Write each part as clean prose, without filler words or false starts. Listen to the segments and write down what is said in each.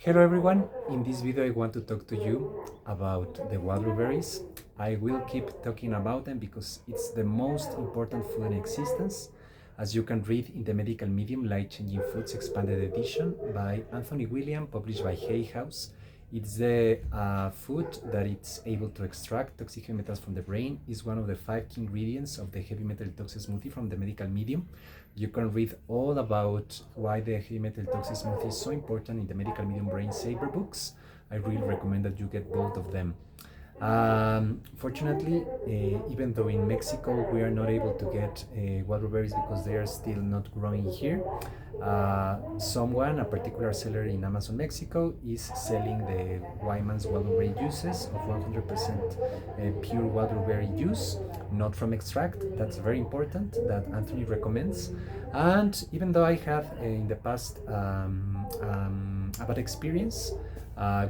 Hello everyone, in this video I want to talk to you about the wildblueberries. I will keep talking about them because it's the most important food in existence. As you can read in the medical medium Life Changing Foods Expanded Edition by Anthony William, published by Hay House. It's the food that it's able to extract toxic heavy metals from the brain. Is one of the 5 key ingredients of the heavy metal detox smoothie from the medical medium. You can read all about why the heavy metal detox smoothie is so important in the medical medium brain saver books. I really recommend that you get both of them. Fortunately, even though in Mexico we are not able to get wildblueberries because they are still not growing here, a particular seller in Amazon Mexico, is selling the Wyman's wildblueberry juices of 100% pure wildblueberry juice, not from extract. That's very important, that Anthony recommends. And even though I have in the past a bad experience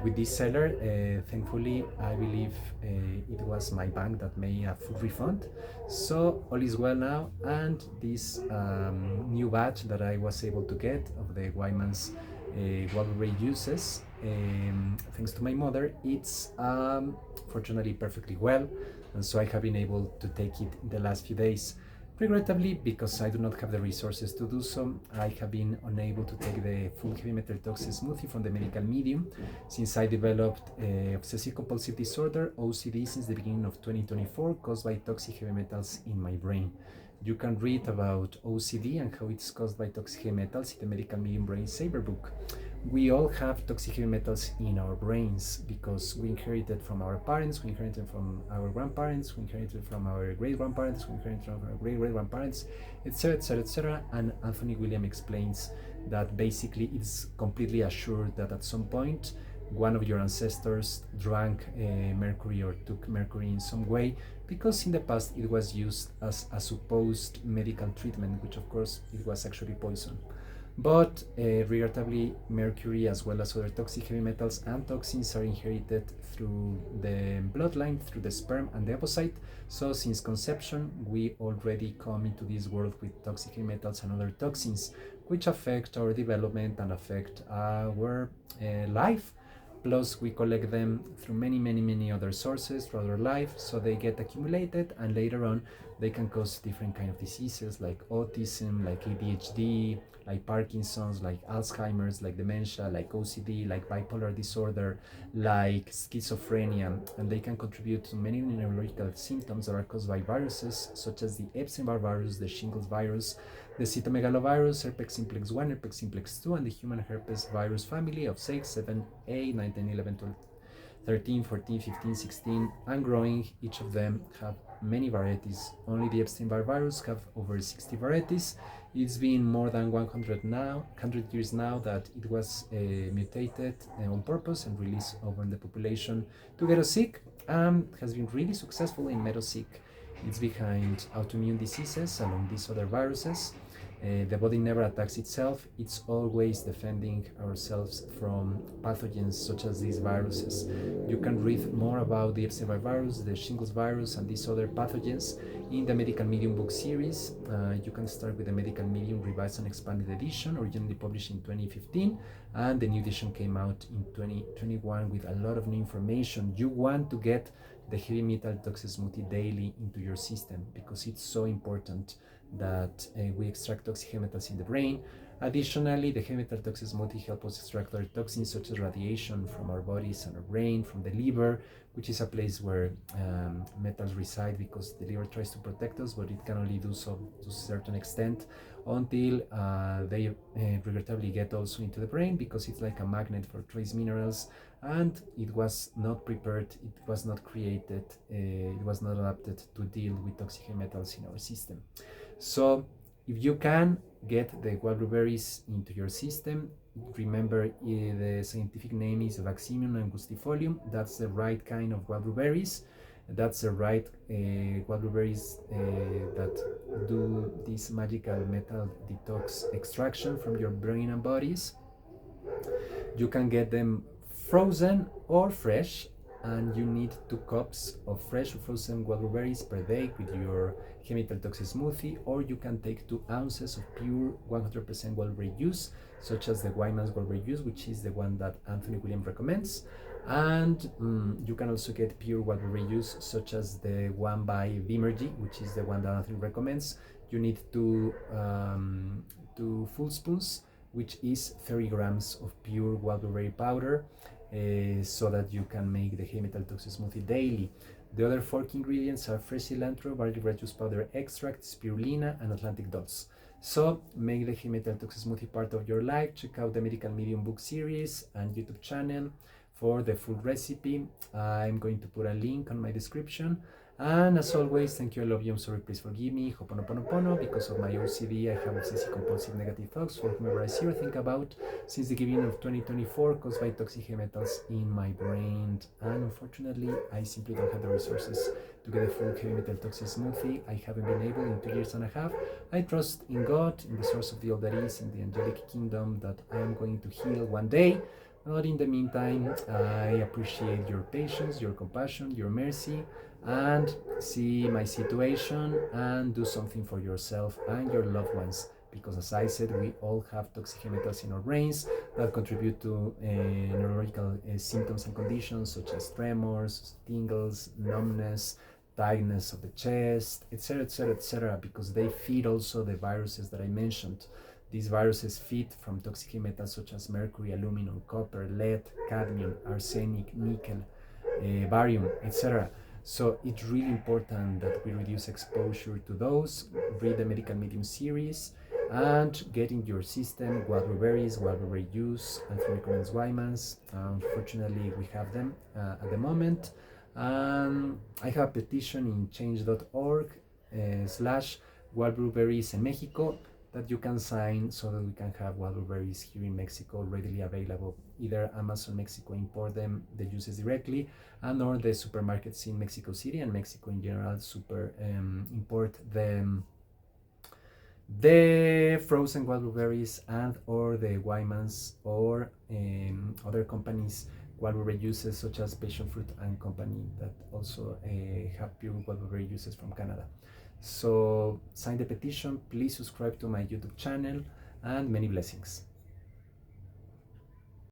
with this seller, thankfully I believe it was my bank that made a full refund, so all is well now. And this new batch that I was able to get of the Wyman's wildberry juices, thanks to my mother, it's fortunately perfectly well, and so I have been able to take it in the last few days. Regrettably, because I do not have the resources to do so, I have been unable to take the full heavy metal toxic smoothie from the medical medium since I developed obsessive compulsive disorder, OCD, since the beginning of 2024, caused by toxic heavy metals in my brain. You can read about OCD and how it's caused by toxic heavy metals in the medical medium brain saver book. We all have toxic heavy metals in our brains because we inherited from our parents, we inherited from our grandparents, we inherited from our great-grandparents, we inherited from our great-great-grandparents, etc., etc., etc. And Anthony William explains that basically it's completely assured that at some point one of your ancestors drank mercury or took mercury in some way, because in the past it was used as a supposed medical treatment, which of course it was actually poison. But regrettably, mercury as well as other toxic heavy metals and toxins are inherited through the bloodline, through the sperm and the oocyte. So since conception, we already come into this world with toxic heavy metals and other toxins, which affect our development and affect our life. Plus, we collect them through many other sources throughout our life, so they get accumulated, and later on they can cause different kind of diseases like autism, like ADHD, like Parkinson's, like Alzheimer's, like dementia, like OCD, like bipolar disorder, like schizophrenia, and they can contribute to many neurological symptoms that are caused by viruses such as the Epstein-Barr virus, the shingles virus, the cytomegalovirus, herpes simplex 1, herpes simplex 2, and the human herpes virus family of 6, 7, 8, 9, 10, 11, 12, 13, 14, 15, 16, and growing. Each of them have many varieties. Only the Epstein-Barr virus have over 60 varieties. It's been more than 100 years now that it was mutated on purpose and released over the population to get us sick. Has been really successful in made us sick. It's behind autoimmune diseases along these other viruses. The body never attacks itself, it's always defending ourselves from pathogens such as these viruses. You can read more about the Epstein-Barr virus, the shingles virus, and these other pathogens in the Medical Medium book series. You can start with the Medical Medium Revised and Expanded Edition, originally published in 2015, and the new edition came out in 2021 with a lot of new information. You want to get the heavy metal toxic smoothie daily into your system because it's so important that we extract toxic heavy metals in the brain. Additionally, the heavy metal toxic smoothie helps us extract other toxins such as radiation from our bodies and our brain, from the liver, which is a place where metals reside because the liver tries to protect us, but it can only do so to a certain extent until they regrettably get also into the brain, because it's like a magnet for trace minerals, and it was not prepared, it was not created, it was not adapted to deal with toxic metals in our system. So if you can get the wildblueberries into your system, remember the scientific name is Vaccinium angustifolium. That's the right kind of wildblueberries. That's the right wildblueberries that do this magical metal detox extraction from your brain and bodies. You can get them frozen or fresh. and you need 2 cups of fresh or frozen wild blueberries per day with your chemical toxic smoothie, or you can take 2 ounces of pure 100% wild berry juice, such as the Wyman's wild berry juice, which is the one that Anthony Williams recommends. And you can also get pure wild berry juice, such as the one by Vimergy, which is the one that Anthony recommends. You need 2 full spoons, which is 30 grams of pure wild blueberry powder, so that you can make the heavy metal toxic smoothie daily. The other 4 ingredients are fresh cilantro, barley red juice powder extract, spirulina, and Atlantic dulse. So make the heavy metal toxic smoothie part of your life. Check out the Medical Medium book series and YouTube channel for the full recipe. I'm going to put a link on my description. And as always, thank you, I love you, I'm sorry, please forgive me, Ho'oponoponopono, because of my OCD, I have obsessive compulsive negative thoughts for whomever I see or think about since the beginning of 2024, caused by toxic heavy metals in my brain. And unfortunately, I simply don't have the resources to get a full heavy metal toxic smoothie. I haven't been able in 2 years and a half. I trust in God, in the source of the all that is, in the angelic kingdom, that I am going to heal one day. But in the meantime, I appreciate your patience, your compassion, your mercy, and see my situation and do something for yourself and your loved ones. Because as I said, we all have toxic metals in our brains that contribute to neurological symptoms and conditions such as tremors, tingles, numbness, tightness of the chest, etc., etc., etc., because they feed also the viruses that I mentioned. These viruses feed from toxic metals such as mercury, aluminum, copper, lead, cadmium, arsenic, nickel, barium, etc. So it's really important that we reduce exposure to those. Read the Medical Medium series and get in your system wild blueberries, wild blueberry juice, and recommends Wyman's. Unfortunately, we have them at the moment. I have a petition in change.org slash wild blueberries in Mexico that you can sign so that we can have wild blueberries here in Mexico readily available. Either Amazon Mexico import them, the juices directly, and or the supermarkets in Mexico City and Mexico in general import the frozen wild blueberries and or the Wyman's or other companies wild blueberry juices such as Passion Fruit and Company that also have pure wild blueberry juices from Canada. So sign the petition, please subscribe to my YouTube channel, and many blessings.